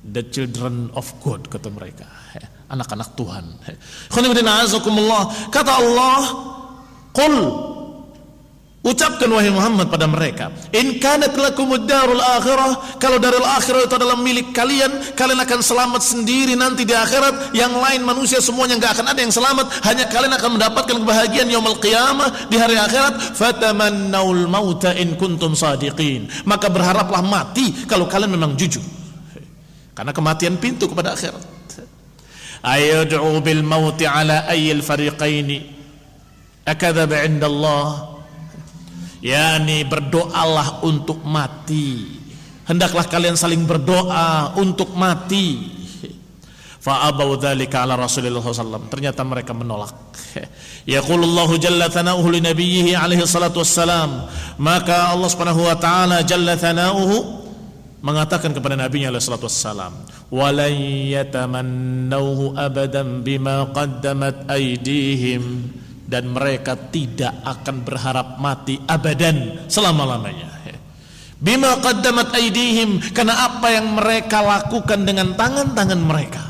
The children of God, kata mereka, anak-anak Tuhan. Kata Allah, qul, ucapkan wahai Muhammad pada mereka, in kanat lakumud darul akhirah, kalau darul akhirah itu adalah milik kalian, kalian akan selamat sendiri nanti di akhirat, yang lain manusia semuanya enggak akan ada yang selamat, hanya kalian akan mendapatkan kebahagiaan yaumul qiyamah di hari akhirat. Fatamannawul mauta in kuntum sadiqin, maka berharaplah mati kalau kalian memang jujur, karena kematian pintu kepada akhirat. Ayad'u bil mauti ala ayyil fariqaini akadzaba 'inda Allah, yakni berdoalah untuk mati, hendaklah kalian saling berdoa untuk mati. Fa'abaw dzalika ala Rasulillah sallallahu, ternyata mereka menolak. Yaqulullahu jalla thana'uhu li nabiyhi alaihi salatu wassalam, maka Allah Subhanahu wa taala jalla thana'uhu mengatakan kepada nabinya alaihi salatu wassalam, walan yatamannawhu abadan bima qaddamat aydihim, dan mereka tidak akan berharap mati abadan, selama-lamanya. Bima qaddamat aydihim, karena apa yang mereka lakukan dengan tangan-tangan mereka.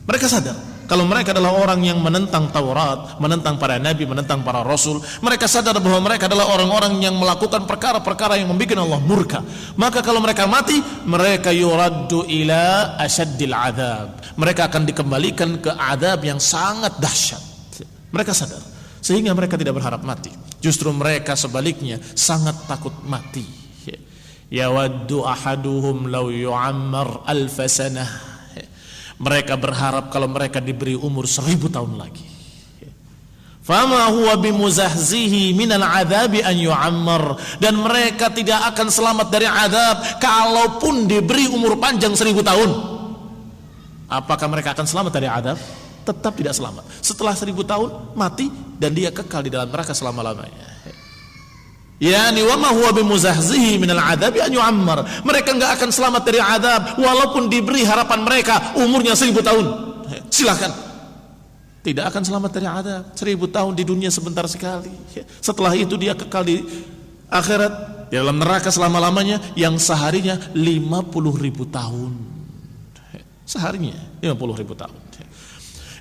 Mereka sadar kalau mereka adalah orang yang menentang Taurat, menentang para nabi, menentang para rasul. Mereka sadar bahwa mereka adalah orang-orang yang melakukan perkara-perkara yang membuat Allah murka. Maka kalau mereka mati, mereka yuraddu ila asyaddil adzab, mereka akan dikembalikan ke azab yang sangat dahsyat. Mereka sadar, sehingga mereka tidak berharap mati. Justru mereka sebaliknya sangat takut mati. Yawaddu ahaduhum law yu'ammar alfa sanah, mereka berharap kalau mereka diberi umur 1000 tahun lagi. Fama huwa bimuzahzihi minal adzabi an yu'ammar, dan mereka tidak akan selamat dari azab kalaupun diberi umur panjang 1000 tahun. Apakah mereka akan selamat dari azab? Tetap tidak selamat. Setelah 1000 tahun mati dan dia kekal di dalam neraka selama-lamanya. Yani wa ma huwa bimuzahzihi minal adzabi an yu'ammar, mereka enggak akan selamat dari azab walaupun diberi harapan mereka umurnya 1000 tahun. Silakan. tidak akan selamat dari azab. 1000 tahun di dunia sebentar sekali. Setelah itu dia kekal di akhirat, di dalam neraka selama-lamanya, yang seharinya 50.000 tahun. Seharinya 50.000 tahun.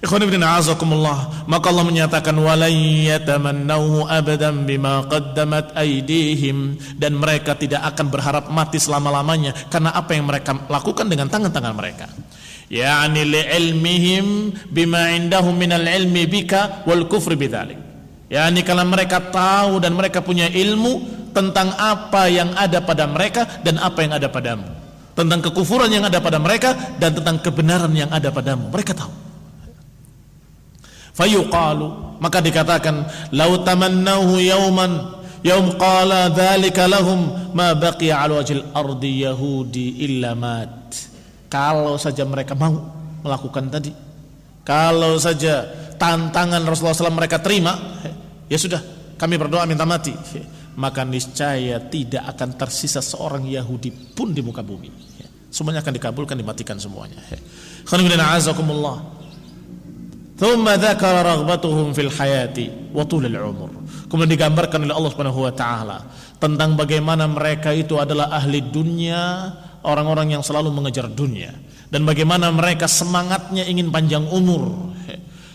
Ikhwan ibn a'azakumullah, maka Allah menyatakan walan yatamannawhu abadan bima qaddamat aydihim, dan mereka tidak akan berharap mati selama-lamanya karena apa yang mereka lakukan dengan tangan-tangan mereka. Yani li'ilmihim bima indahum minal ilmi bika wal kufri bidzalik. Yani karena mereka tahu dan mereka punya ilmu tentang apa yang ada pada mereka dan apa yang ada padamu, tentang kekufuran yang ada pada mereka dan tentang kebenaran yang ada padamu. Mereka tahu. Fayuqalu, maka dikatakan lau tamannahu yaum qala dzalika lahum ma baqiya 'ala wajhil ardi yahudi illa mat. Kalau saja mereka mau melakukan tadi, kalau saja tantangan Rasulullah SAW mereka terima, ya sudah, kami berdoa minta mati, maka niscaya tidak akan tersisa seorang Yahudi pun di muka bumi. Semuanya akan dikabulkan, dimatikan semuanya. Khamilinna azakumullah. Thumma dzakara raghbatuhum fil hayati wa tulul umur. Kemudian digambarkan oleh Allah Subhanahu wa taala tentang bagaimana mereka itu adalah ahli dunia, orang-orang yang selalu mengejar dunia, dan bagaimana mereka semangatnya ingin panjang umur.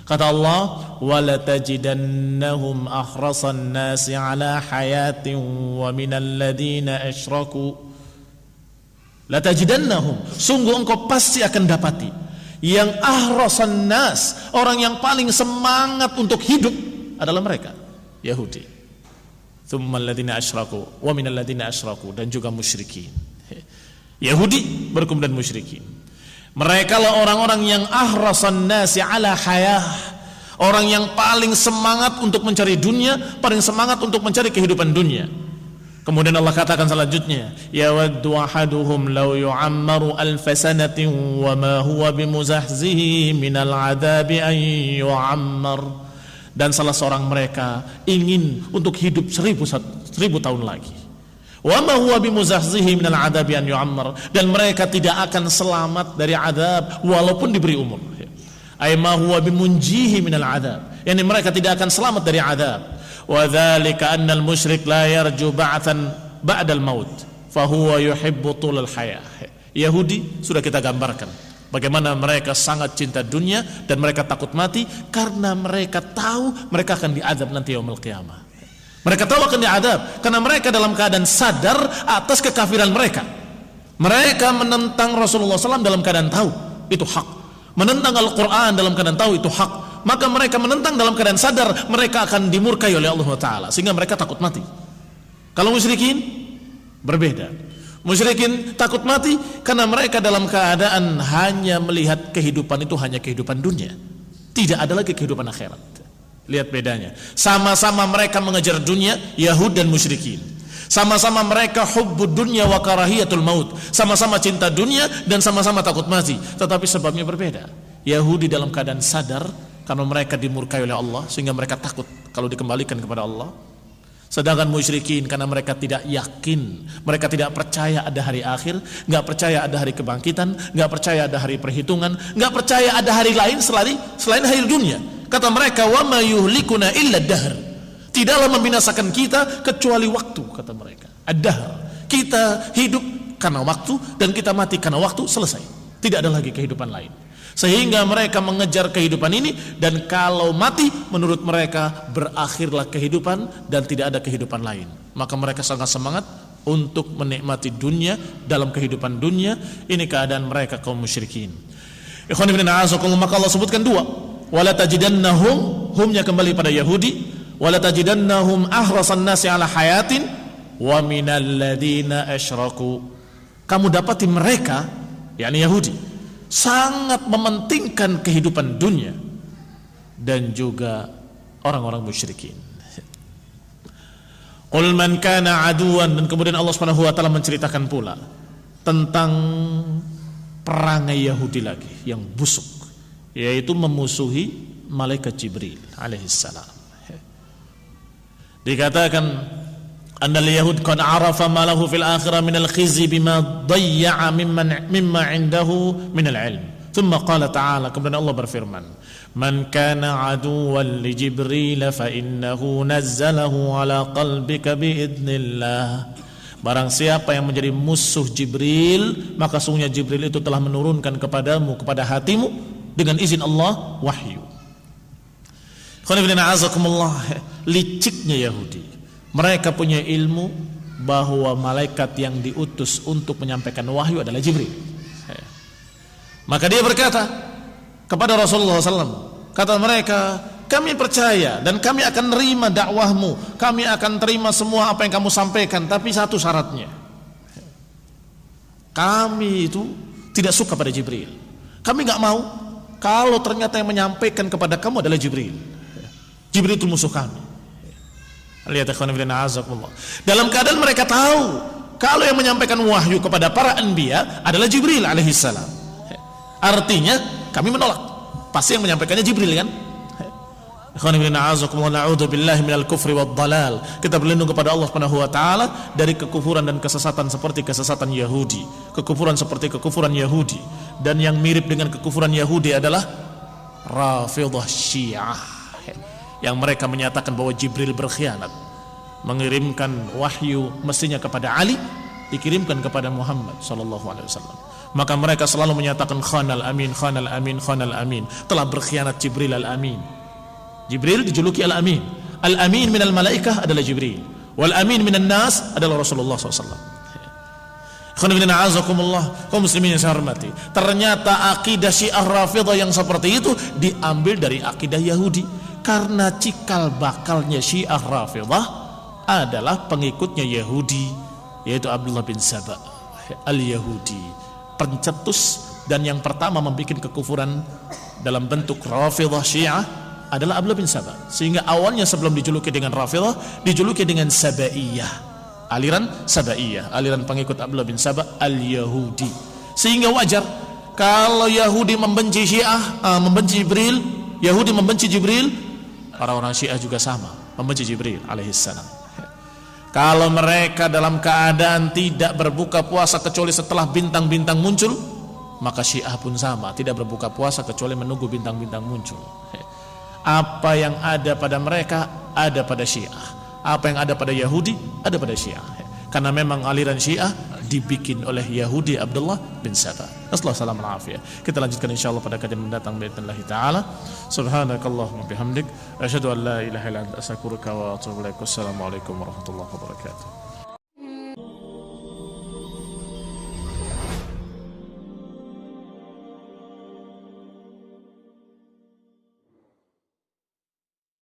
Kata Allah, wala tajidannahum ahrasan nasi ala hayatin wa minal ladina asyraku la tajidannahum, sungguh engkau pasti akan dapati yang ahrasan nas, orang yang paling semangat untuk hidup adalah mereka Yahudi. Tsummal ladina asyraku wa minal ladina asyraku, dan juga musyrikin. Yahudi berkemudian musyrikin. Mereka lah orang-orang yang ahrasan nasi ala hayah, orang yang paling semangat untuk mencari dunia, paling semangat untuk mencari kehidupan dunia. Kemudian Allah katakan selanjutnya, yawaddu ahaduhum law yu'ammaru alf sanatin wa ma huwa bimuzahzihi minal adabi an yu'ammar. Dan salah seorang mereka ingin untuk hidup 1000 tahun lagi. Wa ma huwa bimuzahzihi minal adabi an yu'ammar, dan mereka tidak akan selamat dari azab walaupun diberi umur. Ay ma huwa bimunjihi minal adab, yani mereka tidak akan selamat dari azab. Wa dzalika anna al-musyrik la yarju ba'tsan ba'da al-maut fa huwa yuhibbu tulal hayah. Yahudi sudah kita gambarkan bagaimana mereka sangat cinta dunia dan mereka takut mati karena mereka tahu mereka akan diazab nanti yaumul qiyamah. Mereka tahu akan diazab karena mereka dalam keadaan sadar atas kekafiran mereka. Mereka menentang Rasulullah SAW dalam keadaan tahu itu hak, menentang Al-Quran dalam keadaan tahu itu hak. Maka mereka menentang dalam keadaan sadar mereka akan dimurkai oleh Allah Ta'ala, sehingga mereka takut mati. Kalau musyrikin berbeda. Musyrikin takut mati karena mereka dalam keadaan hanya melihat kehidupan itu hanya kehidupan dunia, tidak ada lagi kehidupan akhirat. Lihat bedanya. Sama-sama mereka mengejar dunia, Yahud dan musyrikin. Sama-sama mereka hubbud dunya wa karahiyatul maut. Sama-sama cinta dunia dan sama-sama takut mati, tetapi sebabnya berbeda. Yahudi dalam keadaan sadar karena mereka dimurkai oleh Allah sehingga mereka takut kalau dikembalikan kepada Allah. Sedangkan musyrikin karena mereka tidak yakin, mereka tidak percaya ada hari akhir, nggak percaya ada hari kebangkitan, nggak percaya ada hari perhitungan, nggak percaya ada hari lain selain hari dunia. Kata mereka, wa ma yuhlikuna illa dahr, tidaklah membinasakan kita kecuali waktu, kata mereka. Ad-dahr, kita hidup karena waktu dan kita mati karena waktu, selesai, tidak ada lagi kehidupan lain. Sehingga mereka mengejar kehidupan ini, dan kalau mati menurut mereka berakhirlah kehidupan dan tidak ada kehidupan lain. Maka mereka sangat semangat untuk menikmati dunia dalam kehidupan dunia. Ini keadaan mereka kaum musyrikin. Ikhwan ibn a'azakumullah, maka Allah sebutkan dua. Wala tajidannahum, humnya kembali pada Yahudi. Wala tajidannahum ahrasan nasi ala hayatin wa minal ladina asyraku. Kamu dapati mereka, yakni Yahudi, sangat mementingkan kehidupan dunia, dan juga orang-orang musyrikin. Qul man kana aduwan, dan kemudian Allah Subhanahu wa taala menceritakan pula tentang perangai Yahudi lagi yang busuk, yaitu memusuhi malaikat Jibril alaihissalam. Dikatakan annal yahud qad arafa ma lahu fil akhirah minal khizi bima dayya'a mimma indahu minal ilm Tsumma qala ta'ala, kemudian Allah berfirman, "Man kana aduwwan li Jibril fa innahu nazzalahu ala qalbika biidznillah." Barang siapa yang menjadi musuh Jibril, maka sungguhnya Jibril itu telah menurunkan kepadamu, kepada hatimu dengan izin Allah wahyu. Liciknya Yahudi, mereka punya ilmu bahwa malaikat yang diutus untuk menyampaikan wahyu adalah Jibril. Maka dia berkata kepada Rasulullah SAW, kata mereka, kami percaya dan kami akan nerima dakwahmu, kami akan terima semua apa yang kamu sampaikan, tapi satu syaratnya, kami itu tidak suka pada Jibril. Kami gak mau kalau ternyata yang menyampaikan kepada kamu adalah Jibril. Jibril itu musuh kami. Lihat ikhwan fillah, azakumullah. Dalam keadaan mereka tahu kalau yang menyampaikan wahyu kepada para anbiya adalah Jibril alaihissalam. Artinya kami menolak, pasti yang menyampaikannya Jibril kan. Ikhwan fillah, azakumullah, na'udzubillahi minal kufri wad dhalal. Kita berlindung kepada Allah Subhanahu wa taala dari kekufuran dan kesesatan seperti kesesatan Yahudi, kekufuran seperti kekufuran Yahudi. Dan yang mirip dengan kekufuran Yahudi adalah Rafidhah Syiah, yang mereka menyatakan bahwa Jibril berkhianat, mengirimkan wahyu mestinya kepada Ali, dikirimkan kepada Muhammad sallallahu alaihi wasallam. Maka mereka selalu menyatakan khanal amin, khanal amin, khanal amin, telah berkhianat Jibril al-amin. Jibril dijuluki al-amin. Al-amin minal malaikah adalah Jibril, wal amin minan nas adalah Rasulullah SAW. Khonibina azakumullah, kaum muslimin yang saya hormati, ternyata akidah Syiah Rafidhah yang seperti itu diambil dari akidah Yahudi. Karena cikal bakalnya Syiah Rafidhah adalah pengikutnya Yahudi, yaitu Abdullah bin Saba al-Yahudi, pencetus dan yang pertama membuat kekufuran dalam bentuk Rafidhah Syiah adalah Abdullah bin Saba. Sehingga awalnya sebelum dijuluki dengan Rafidhah, dijuluki dengan Sabaiyah, aliran Sabaiyah, aliran pengikut Abdullah bin Saba al-Yahudi. Sehingga wajar kalau Yahudi membenci Syiah, membenci Jibril, Yahudi membenci Jibril, orang-orang Syiah juga sama membenci Jibril alaihissalam. Kalau mereka dalam keadaan tidak berbuka puasa kecuali setelah bintang-bintang muncul, maka Syiah pun sama, tidak berbuka puasa kecuali menunggu bintang-bintang muncul. Apa yang ada pada mereka ada pada Syiah, apa yang ada pada Yahudi ada pada Syiah. Karena memang aliran Syiah dibikin oleh Yahudi Abdullah bin Saba. Assalamualaikum warahmatullahi wabarakatuh. Kita lanjutkan insyaallah pada kajian mendatang باذن taala. Subhanakallahumma bihamdik, asyhadu an la ilaha illa anta astaghfiruka wa atubu ilaik. Wassalamualaikum warahmatullahi wabarakatuh.